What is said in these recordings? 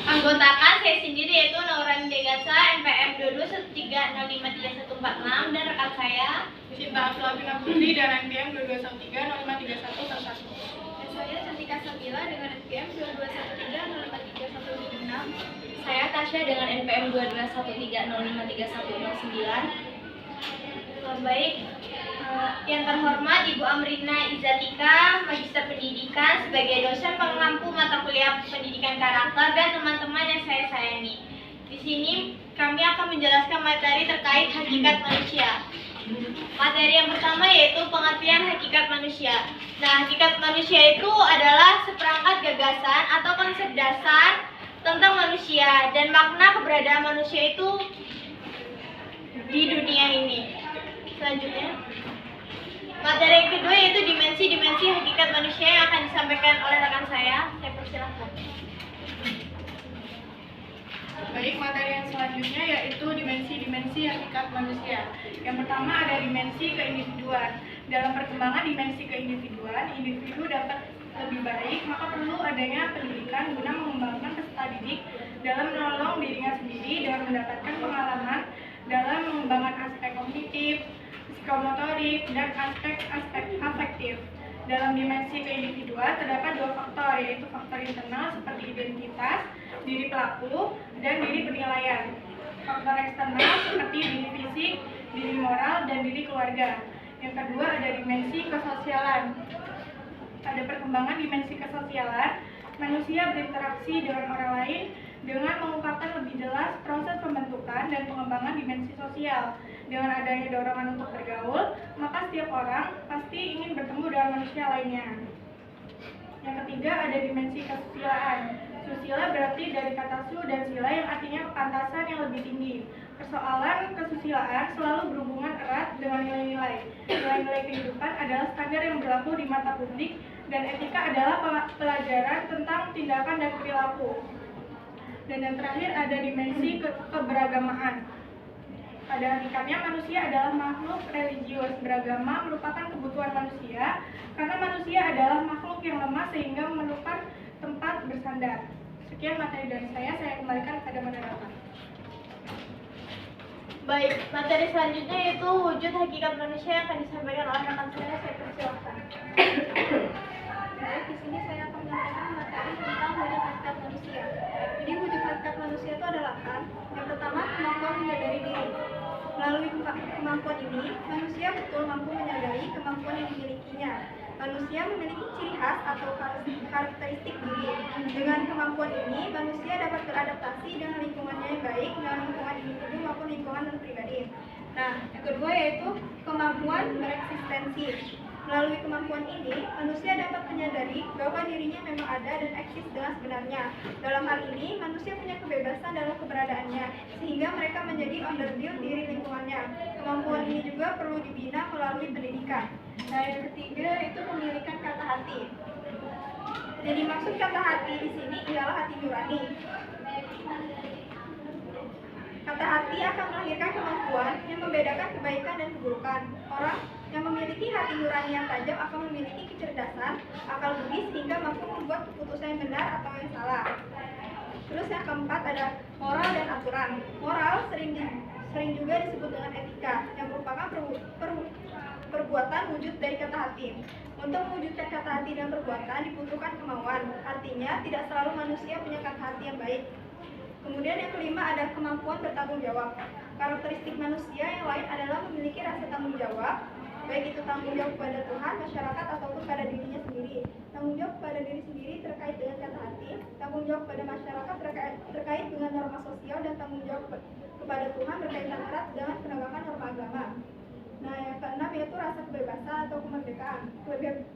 Anggotakan saya sendiri yaitu Naurani Degatsa, NPM 2213053146 dan rekan saya Sinta Aflabina Putri dan NPM 2213053111. Dan saya Cantika Sabila dengan NPM 2213053176. Saya Tasya dengan NPM 2213053109. Baik, yang terhormat Ibu Amrina Izatika, Magister Pendidikan sebagai dosen pengampu mata kuliah pendidikan karakter dan teman-teman yang saya sayangi. Di sini kami akan menjelaskan materi terkait hakikat manusia. Materi yang pertama yaitu pengertian hakikat manusia. Nah, hakikat manusia itu adalah seperangkat gagasan atau konsep dasar tentang manusia dan makna keberadaan manusia itu di dunia ini. Selanjutnya, materi yang kedua yaitu dimensi-dimensi hakikat manusia yang akan disampaikan oleh rekan saya. Saya persilahkan. Baik, materi yang selanjutnya yaitu dimensi-dimensi hakikat manusia. Yang pertama ada dimensi keindividuan. Dalam perkembangan dimensi keindividuan, individu dapat lebih baik, maka perlu adanya pendidikan guna mengembangkan peserta didik dalam menolong dirinya sendiri dengan mendapatkan pengalaman dalam mengembangkan aspek kognitif, psikomotorik, dan aspek-aspek afektif. Dalam dimensi keindividuan terdapat dua faktor, yaitu faktor internal seperti identitas, diri pelaku, dan diri penilaian. Faktor eksternal seperti diri fisik, diri moral, dan diri keluarga. Yang kedua ada dimensi kesosialan. Pada perkembangan dimensi kesosialan, manusia berinteraksi dengan orang lain dengan mengungkapkan lebih jelas proses pembentukan dan pengembangan dimensi sosial. Dengan adanya dorongan untuk bergaul, maka setiap orang pasti ingin bertemu dengan manusia lainnya. Yang ketiga ada dimensi kesusilaan. Susila berarti dari kata su dan sila yang artinya kepantasan yang lebih tinggi. Persoalan kesusilaan selalu berhubungan erat dengan nilai-nilai. Nilai-nilai kehidupan adalah standar yang berlaku di mata publik dan etika adalah pelajaran tentang tindakan dan perilaku. Dan yang terakhir ada dimensi keberagamaan. Pada hakikatnya manusia adalah makhluk religius. Beragama merupakan kebutuhan manusia karena manusia adalah makhluk yang lemah sehingga memerlukan tempat bersandar. Sekian materi dari saya kembalikan kepada moderator. Baik, materi selanjutnya yaitu wujud hakikat manusia yang akan disampaikan oleh rekan saya persilahkan. Baik, di sini saya akan menyampaikan materi tentang wujud hakikat manusia. Jadi wujud hakikat manusia itu adalah kan, yang pertama kemampuan menyadari diri. Melalui kemampuan ini, manusia betul mampu menyadari kemampuan yang dimilikinya. Manusia memiliki ciri khas atau karakteristik diri. Dengan kemampuan ini, manusia dapat beradaptasi dengan lingkungannya yang baik, dengan lingkungan individu maupun lingkungan non-pribadi. Nah, yang kedua yaitu kemampuan bereksistensi. Melalui kemampuan ini, manusia dapat menyadari bahwa dirinya memang ada dan eksis dengan sebenarnya. Dalam hal ini, manusia punya kebebasan dalam keberadaannya, sehingga mereka menjadi onderdil diri lingkungannya. Kemampuan ini juga perlu dibina melalui pendidikan. Nah, yang ketiga itu memilikan kata hati. Jadi maksud kata hati di sini ialah hati nurani. Kata hati akan melahirkan kemampuan yang membedakan kebaikan dan keburukan. Orang yang memiliki hati nurani yang tajam akan memiliki kecerdasan, akal budi sehingga mampu membuat keputusan yang benar atau yang salah. Terus yang keempat ada moral dan aturan. Moral sering juga disebut dengan etika, yang merupakan perbuatan wujud dari kata hati. Untuk mewujudkan kata hati dan perbuatan dibutuhkan kemauan. Artinya tidak selalu manusia punya kata hati yang baik. Kemudian yang kelima ada kemampuan bertanggung jawab. Karakteristik manusia yang lain adalah memiliki rasa tanggung jawab, baik itu tanggung jawab kepada Tuhan, masyarakat, ataupun pada dirinya sendiri. Tanggung jawab kepada diri sendiri terkait dengan kata hati, tanggung jawab kepada masyarakat terkait dengan norma sosial, dan tanggung jawab kepada Tuhan berkaitan erat dengan penegakan norma agama. Nah, yang keenam yaitu rasa kebebasan atau kemerdekaan.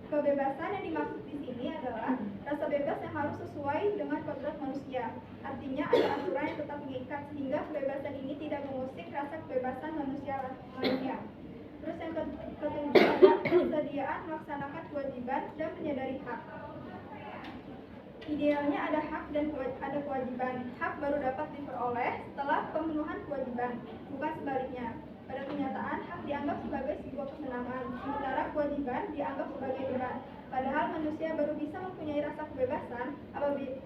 Kebebasan yang dimaksud di sini adalah rasa bebas yang harus sesuai dengan kodrat manusia. Artinya ada aturan yang tetap mengikat sehingga kebebasan ini tidak mengusik rasa kebebasan manusia. Terus yang ketujuh ada kesediaan melaksanakan kewajiban dan menyadari hak. Idealnya ada hak dan ada kewajiban. Hak baru dapat diperoleh setelah pemenuhan kewajiban, bukan sebaliknya. Pada kenyataan, hak dianggap sebagai sebuah kesenangan, sementara kewajiban dianggap sebagai beban. Padahal manusia baru bisa mempunyai rasa kebebasan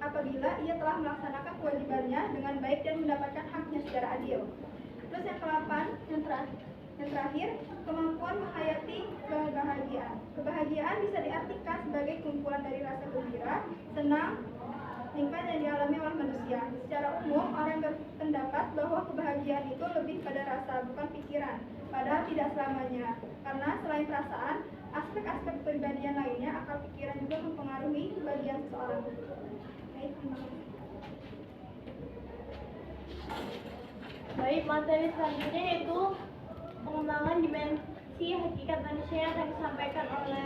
apabila ia telah melaksanakan kewajibannya dengan baik dan mendapatkan haknya secara adil. Terus yang ke-8, yang terakhir, kemampuan menghayati kebahagiaan. Kebahagiaan bisa diartikan sebagai kumpulan dari rasa gembira, senang, nikmat yang dialami oleh manusia. Secara umum, orang berpendapat bahwa kebahagiaan itu lebih pada rasa, bukan pikiran. Padahal tidak selamanya, karena selain perasaan, aspek-aspek kepribadian lainnya, akal pikiran juga mempengaruhi kebahagiaan seseorang. Baik, terima kasih. Baik, materi selanjutnya yaitu pengembangan dimensi hakikat manusia yang akan disampaikan oleh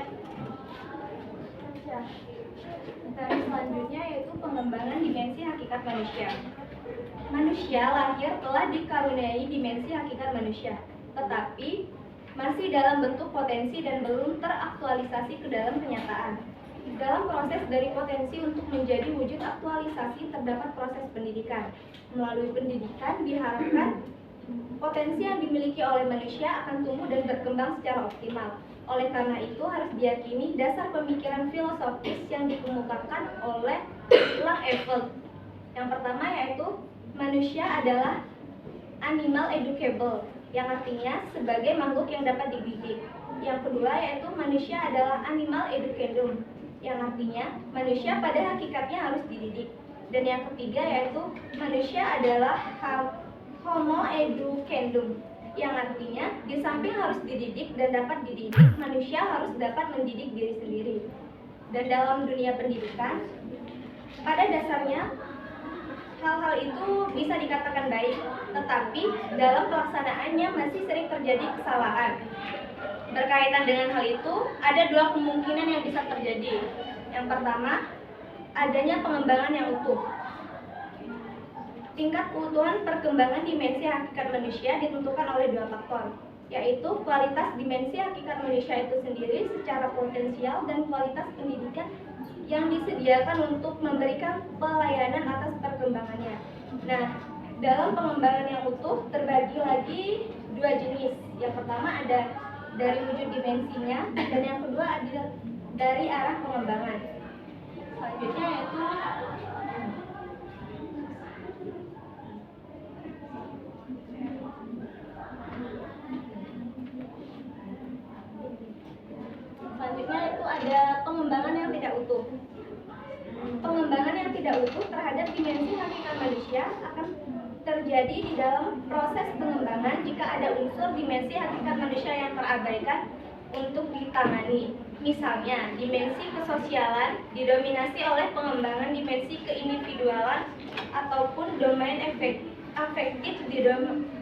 Manusia. Materi selanjutnya yaitu pengembangan dimensi hakikat manusia. Manusia lahir telah dikaruniai dimensi hakikat manusia, tetapi masih dalam bentuk potensi dan belum teraktualisasi ke dalam kenyataan. Dalam proses dari potensi untuk menjadi wujud aktualisasi terdapat proses pendidikan. Melalui pendidikan diharapkan potensi yang dimiliki oleh manusia akan tumbuh dan berkembang secara optimal. Oleh karena itu harus diyakini dasar pemikiran filosofis yang dikemukakan oleh Lefebvre. Yang pertama yaitu manusia adalah animal educable, yang artinya sebagai makhluk yang dapat dididik. Yang kedua yaitu manusia adalah animal educandum, yang artinya manusia pada hakikatnya harus dididik. Dan yang ketiga yaitu manusia adalah homo educandum, yang artinya di samping harus dididik dan dapat dididik, manusia harus dapat mendidik diri sendiri. Dan dalam dunia pendidikan, pada dasarnya hal-hal itu bisa dikatakan baik, tetapi dalam pelaksanaannya masih sering terjadi kesalahan. Berkaitan dengan hal itu, ada dua kemungkinan yang bisa terjadi. Yang pertama, adanya pengembangan yang utuh. Tingkat keutuhan perkembangan dimensi hakikat manusia ditentukan oleh dua faktor, yaitu kualitas dimensi hakikat manusia itu sendiri secara potensial dan kualitas pendidikan yang disediakan untuk memberikan pelayanan atas perkembangannya. Nah, dalam pengembangan yang utuh terbagi lagi dua jenis. Yang pertama ada dari wujud dimensinya, dan yang kedua ada dari arah pengembangan. Selanjutnya yaitu ada pengembangan yang tidak utuh. Pengembangan yang tidak utuh terhadap dimensi hakikat manusia akan terjadi di dalam proses pengembangan jika ada unsur dimensi hakikat manusia yang terabaikan untuk ditangani. Misalnya, dimensi kesosialan didominasi oleh pengembangan dimensi keindividualan ataupun domain afektif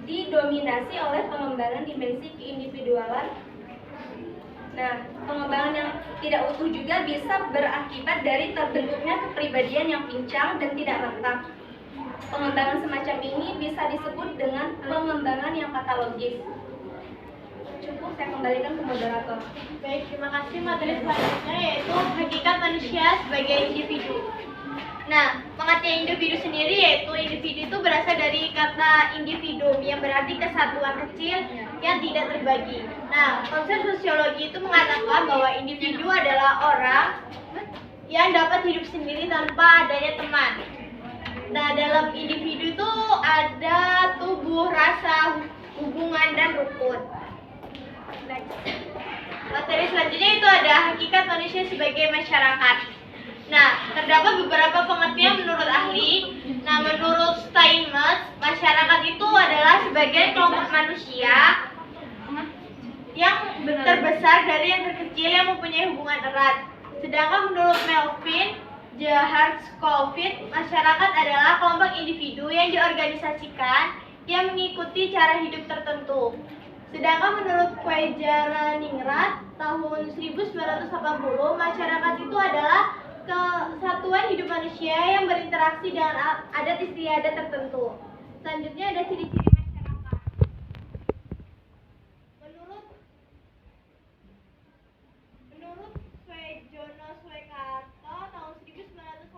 didominasi oleh pengembangan dimensi keindividualan. Nah, pengembangan yang tidak utuh juga bisa berakibat dari terbentuknya kepribadian yang pincang dan tidak rentang. Pengembangan semacam ini bisa disebut dengan pengembangan yang patologis. Cukup, saya kembalikan ke moderator. Baik, terima kasih. Materi selanjutnya yaitu hakikat manusia sebagai individu. Nah, pengertian individu sendiri yaitu individu itu berasal dari kata individuum yang berarti kesatuan kecil yang tidak terbagi. Nah, konsep sosiologi itu mengatakan bahwa individu adalah orang yang dapat hidup sendiri tanpa adanya teman. Nah, dalam individu itu ada tubuh, rasa, hubungan, dan rukun. Next. Materi selanjutnya itu ada hakikat manusia sebagai masyarakat. Nah, terdapat beberapa pengertian menurut ahli. Nah, menurut Steinmetz, masyarakat itu adalah sebagian kelompok manusia yang terbesar dari yang terkecil yang mempunyai hubungan erat. Sedangkan menurut Melvin Gerhardt-Schofield, masyarakat adalah kelompok individu yang diorganisasikan yang mengikuti cara hidup tertentu. Sedangkan menurut Kwejaraningrat tahun 1980, masyarakat itu adalah kesatuan hidup manusia yang berinteraksi dengan adat istiadat tertentu. Selanjutnya ada ciri-ciri masyarakat. Menurut Svejono Swekato tahun 1986,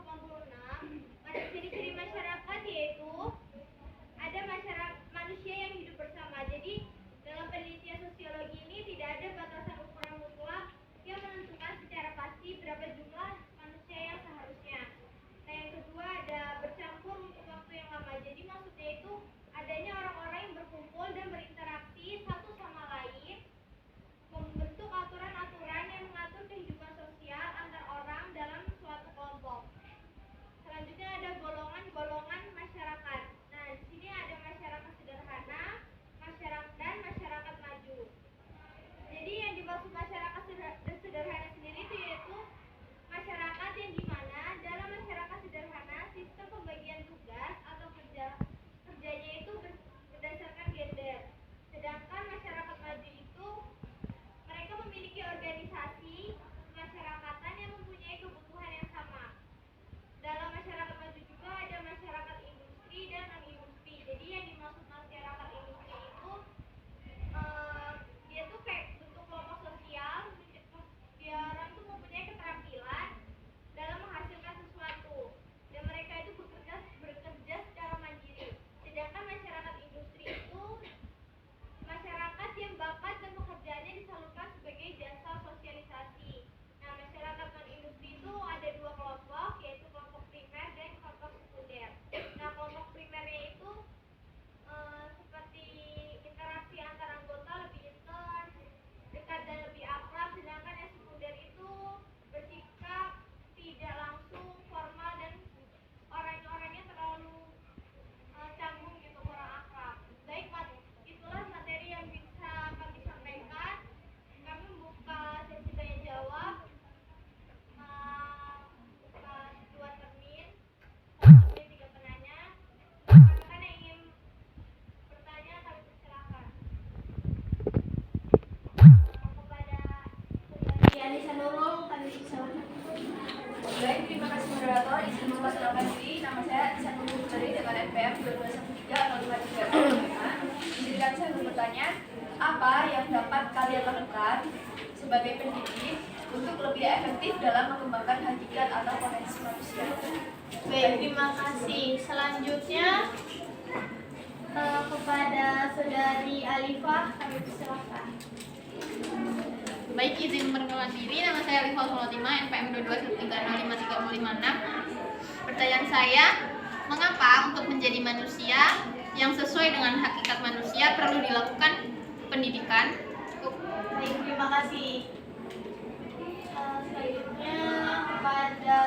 ciri-ciri masyarakat yaitu ada manusia yang hidup bersama. Jadi dalam penelitian sosiologi ini tidak ada batasan ukuran mutlak yang menentukan secara pasti NPM 22130535. Izinkan saya bertanya, apa yang dapat kalian lakukan sebagai pendidik untuk lebih efektif dalam mengembangkan hakikat atau potensi manusia? Baik, terima kasih. Selanjutnya kepada Saudari Alifah, kami persilakan. Baik, izin perkenalan diri. Nama saya Alifah Sulatima, NPM 2213053556. Pertanyaan saya, mengapa untuk menjadi manusia yang sesuai dengan hakikat manusia perlu dilakukan pendidikan? Baik, terima kasih. Selanjutnya kepada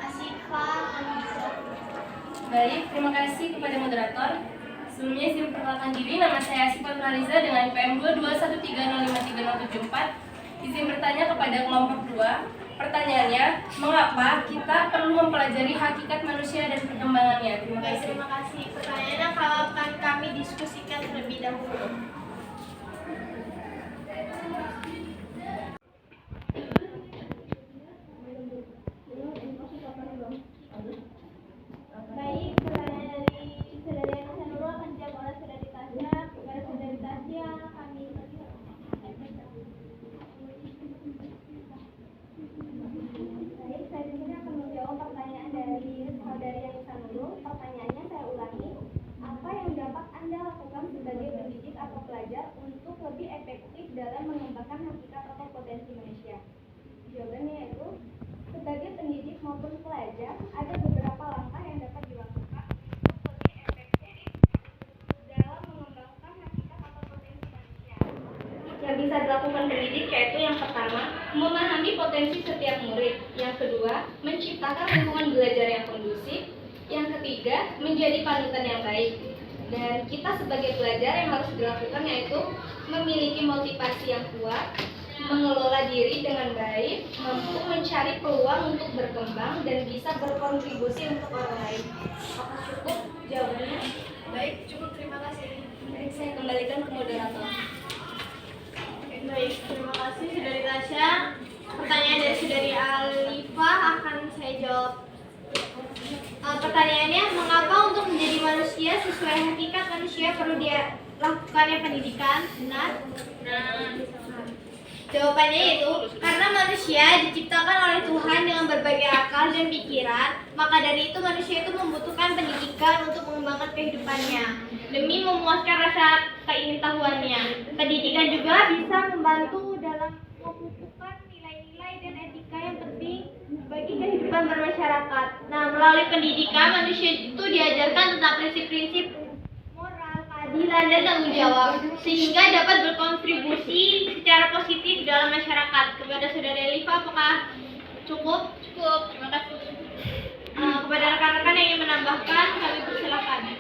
Asifah, kami persilakan. Baik, terima kasih kepada moderator. Sebelumnya izin perkenalkan diri, nama saya Asifah Nurhaliza dengan NPM 2213053074. Izin bertanya kepada kelompok 2. Pertanyaannya, mengapa kita perlu mempelajari hakikat manusia dan perkembangannya? Terima Baik, kasih. terima kasih. Pertanyaannya akan kami diskusikan terlebih dahulu. Baik, pertanyaan dari Saudari Anissa Nurul akan dijawab oleh Saudari Tasya. Kepada Saudari Tasya, kami persilakan. Baik, saya di sini akan menjawab pertanyaan dari Saudari Anissa Nurul. Pertanyaannya saya ulangi, apa yang dapat Anda lakukan sebagai pendidik atau pelajar untuk lebih efektif dalam mengembangkan hakikat atau potensi manusia? Jawabannya yaitu, sebagai pendidik maupun pelajar, ada beberapa langkah yang dapat dilakukan untuk lebih efektif dalam mengembangkan hakikat atau potensi manusia. Yang bisa dilakukan pendidik yaitu yang pertama, memahami potensi setiap murid. Yang kedua, menciptakan lingkungan belajar yang kondusif. Yang ketiga, menjadi panutan yang baik. Dan kita sebagai pelajar yang harus dilakukan yaitu memiliki motivasi yang kuat, mengelola diri dengan baik, mampu mencari peluang untuk berkembang dan bisa berkontribusi untuk orang lain. Apakah cukup jawabannya? Baik, cukup, terima kasih. Baik, saya kembalikan ke moderator. Baik, terima kasih Saudari Tasya. Pertanyaan dari Saudari Alifah akan saya jawab. Pertanyaannya, mengapa untuk menjadi manusia sesuai hakikat manusia perlu dia lakukannya pendidikan? Benar? Jawabannya yaitu karena manusia diciptakan oleh Tuhan dengan berbagai akal dan pikiran, maka dari itu manusia itu membutuhkan pendidikan untuk mengembangkan kehidupannya demi memuaskan rasa keingintahuannya. Pendidikan juga bisa membantu dalam memupukkan nilai-nilai dan etika yang penting bagi kehidupan bermasyarakat. Nah, melalui pendidikan manusia itu diajarkan tentang prinsip-prinsip moral, keadilan, dan tanggung jawab sehingga dapat berkontribusi secara positif dalam masyarakat. Kepada Saudari Alifah, apakah cukup? Cukup, terima kasih. Kepada rekan-rekan yang ingin menambahkan, kami persilakan.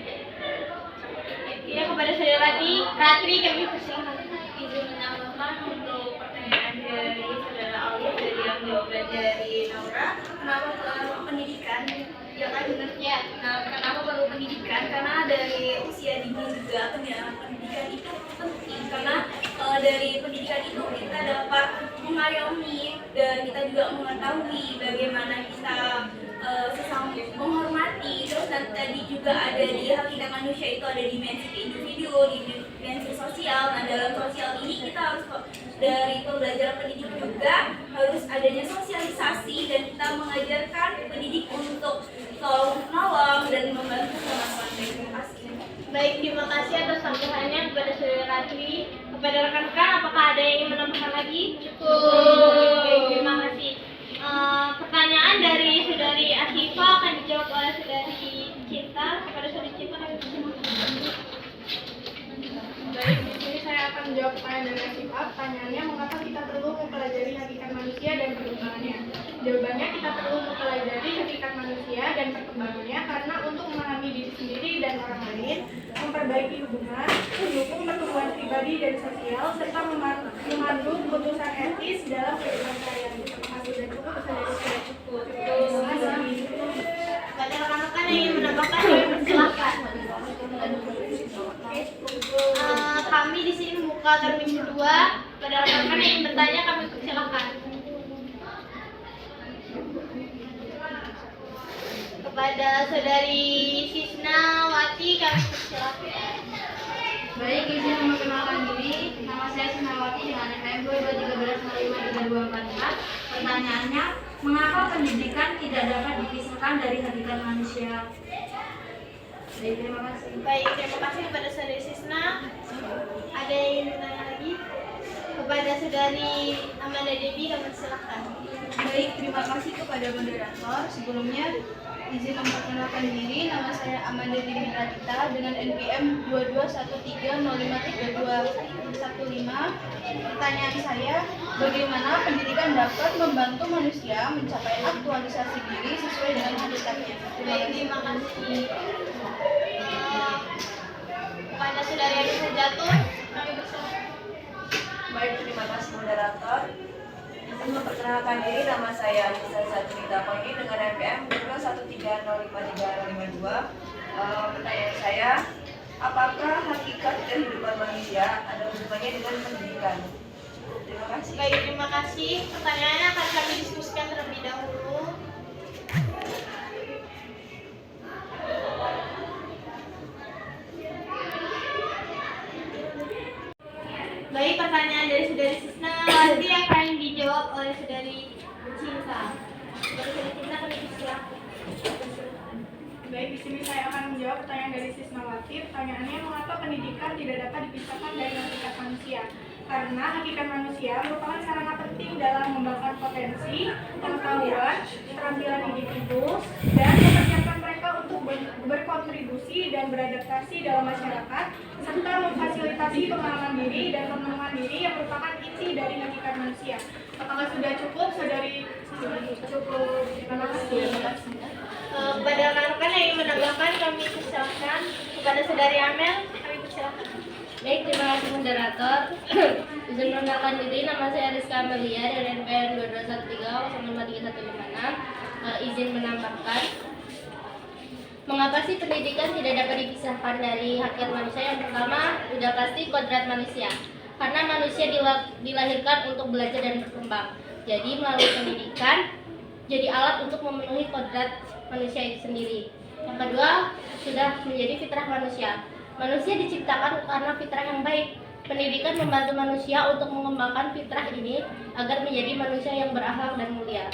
Ya, kepada Saudari Ratri, kami persilakan. Izin menambahkan untuk pertanyaan dari Saudara Alif dari yang jawaban dari Naura, kenapa perlu pendidikan? Ya kan benar ya. Nah, kenapa perlu pendidikan? Karena dari usia dini juga pendidikan itu penting karena dari pendidikan itu kita dapat mengayomi dan kita juga mengetahui bagaimana kita sesama menghormati. Terus nanti tadi juga ada di hakikat manusia itu ada dimensi individu, dimensi sosial. Nah, dalam sosial ini kita harus dari pembelajaran pendidik juga harus adanya sosialisasi dan kita mengajarkan pendidik untuk tolong menolong dan membantu teman-teman. Terima kasih. Baik, terima kasih atas tambahannya kepada Saudara Ratri. Kepada rekan-rekan, apakah ada yang ingin menambahkan lagi? Cukup. Baik, terima kasih. Pertanyaan dari Saudari Asifah akan dijawab oleh Saudari Cinta. Kepada Saudari Cinta, kami persilakan. Baik, di sini saya akan menjawab pertanyaan dari Asifah. Pertanyaannya, mengapa kita perlu mempelajari hakikat manusia dan perkembangannya? Jawabannya, kita perlu mempelajari hakikat manusia dan perkembangannya karena untuk memahami diri sendiri dan orang lain, memperbaiki hubungan, mendukung pertumbuhan pribadi dan sosial, serta memandu keputusan etis dalam kehidupan sehari-hari. Terima kasih dan cukup. Saya cukup. Terima kasih. Kepada rekan-rekan yang ingin menambahkan, kami persilakan. Kami di sini membuka termin kedua. Kepada rekan-rekan yang ingin bertanya, kami persilakan. Kepada Saudari Sisna Baik, izin memperkenalkan diri. Nama saya Sunawati dengan NPM 2213053244. Pertanyaannya, mengapa pendidikan tidak dapat dipisahkan dari hakikat manusia? Baik, terima kasih. Baik, terima kasih kepada Saudari Sisna. Ada yang bertanya lagi? Kepada Saudari Amanda Devi, kami silakan. Baik, terima kasih kepada moderator. Sebelumnya, izin memperkenalkan diri. Nama saya Amanda Devi Radita dengan NPM 2213053215. Pertanyaan saya, bagaimana pendidikan dapat membantu manusia mencapai aktualisasi diri sesuai dengan hakikatnya? Baik, terima kasih. Kepada Saudari Anissa Jatuh, kami persilakan. Baik, terima kasih moderator. Izin memperkenalkan diri, nama saya Anissa Satrita Koni dengan NPM 21305352. Pertanyaan saya, apakah hakikat kehidupan manusia ada hubungannya dengan pendidikan? Terima kasih. Baik, terima kasih. Pertanyaannya akan kami diskusikan terlebih dahulu. Baik, pertanyaan dari Saudari Sisna nanti akan dijawab oleh Saudari Cinta. Saudari Cinta, kami persilakan. Baik, di sini saya akan menjawab pertanyaan dari Sisnawati. Pertanyaannya, mengapa pendidikan tidak dapat dipisahkan dari hakikat manusia? Karena hakikat manusia merupakan sarana penting dalam mengembangkan potensi, pengetahuan, keterampilan individu, dan mempersiapkan mereka untuk berkontribusi dan beradaptasi dalam masyarakat, serta memfasilitasi pengalaman diri dan pengembangan diri yang merupakan inti dari hakikat manusia. Apakah sudah cukup, Saudari? Cukup. Terima kasih. Kepada rekan-rekan yang ingin menambahkan, kami persilakan. Kepada Saudari Amel, kami persilakan. Baik, terima kasih moderator. Izin memperkenalkan diri, nama saya Rizka Amelia dari NPM 2213053156. Izin menambahkan, mengapa sih pendidikan tidak dapat dipisahkan dari hakikat manusia? Yang pertama, sudah pasti kodrat manusia. Karena manusia dilahirkan untuk belajar dan berkembang. Jadi melalui pendidikan jadi alat untuk memenuhi kodrat manusia itu sendiri. Yang kedua, sudah menjadi fitrah manusia. Manusia diciptakan karena fitrah yang baik. Pendidikan membantu manusia untuk mengembangkan fitrah ini agar menjadi manusia yang berakhlak dan mulia.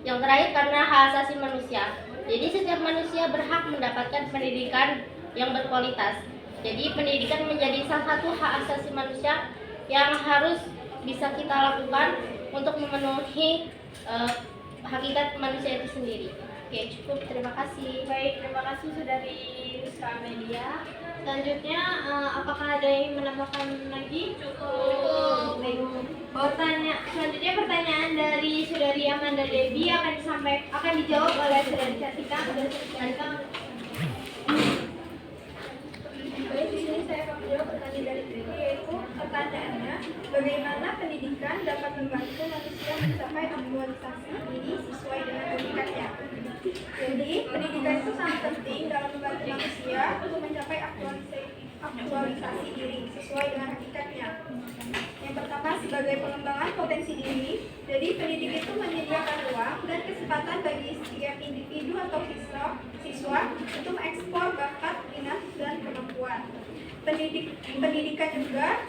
Yang terakhir, karena hak asasi manusia. Jadi setiap manusia berhak mendapatkan pendidikan yang berkualitas. Jadi pendidikan menjadi salah satu hak asasi manusia yang harus bisa kita lakukan untuk memenuhi hakikat manusia itu sendiri. Oke, cukup. Terima kasih. Baik, terima kasih Saudari Rizka Amelia. Selanjutnya, apakah ada yang menambahkan lagi? Cukup. Baik. Selanjutnya pertanyaan dari Saudari Amanda Devi akan dijawab oleh Saudari Cantika. Baik, di sini saya akan menjawab pertanyaan dari Devi, yaitu pertanyaannya, bagaimana pendidikan dapat membantu manusia mencapai aktualisasi diri sesuai dengan hakikatnya. Jadi, pendidikan itu sangat penting dalam membantu manusia untuk mencapai aktualisasi diri sesuai dengan hakikatnya. Yang pertama, sebagai pengembangan potensi diri, jadi pendidik itu menyediakan ruang dan kesempatan bagi setiap individu atau siswa untuk mengekspor bakat, minat, dan kemampuan. Pendidikan juga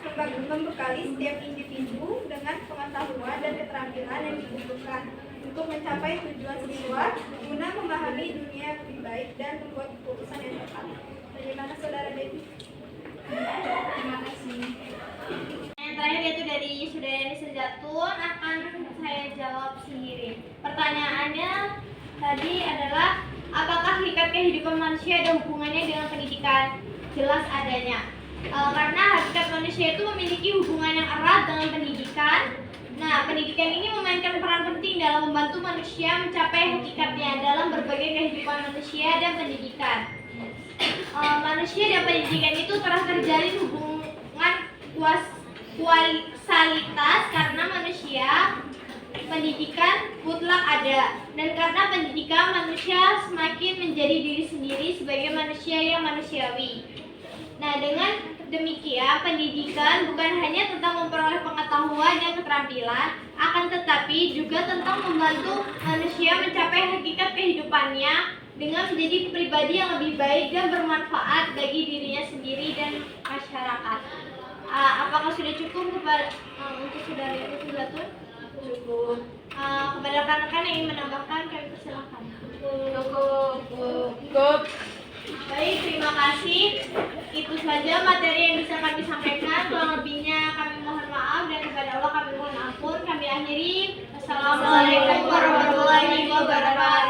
membekali setiap individu dengan pengetahuan dan keterampilan yang dibutuhkan untuk mencapai tujuan siswa guna memahami dunia yang lebih baik dan membuat keputusan yang tepat. Bagaimana Saudara Devi? Terima kasih. Yang terakhir yaitu dari Saudari Anissa Jatun, akan saya jawab sendiri. Pertanyaannya tadi adalah, apakah hakikat kehidupan manusia ada hubungannya dengan pendidikan? Jelas adanya. Karena hakikat manusia itu memiliki hubungan yang erat dengan pendidikan. Nah, pendidikan ini memainkan peran penting dalam membantu manusia mencapai hakikatnya dalam berbagai kehidupan manusia dan pendidikan. Manusia dan pendidikan itu telah terjalin hubungan kualitas karena manusia pendidikan mutlak ada, dan karena pendidikan manusia semakin menjadi diri sendiri sebagai manusia yang manusiawi. Nah, dengan demikian pendidikan bukan hanya tentang memperoleh pengetahuan dan keterampilan, akan tetapi juga tentang membantu manusia mencapai hakikat kehidupannya dengan menjadi pribadi yang lebih baik dan bermanfaat bagi dirinya sendiri dan masyarakat. Apakah sudah cukup untuk saudara Ibu Zatun? Cukup. Kepada rekan-rekan yang ingin menambahkan, kami persilakan. Cukup. Baik, terima kasih. Itu saja materi yang bisa kami sampaikan. Kurang lebihnya kami mohon maaf dan kepada Allah kami mohon ampun. Kami akhiri. Assalamualaikum warahmatullahi wabarakatuh.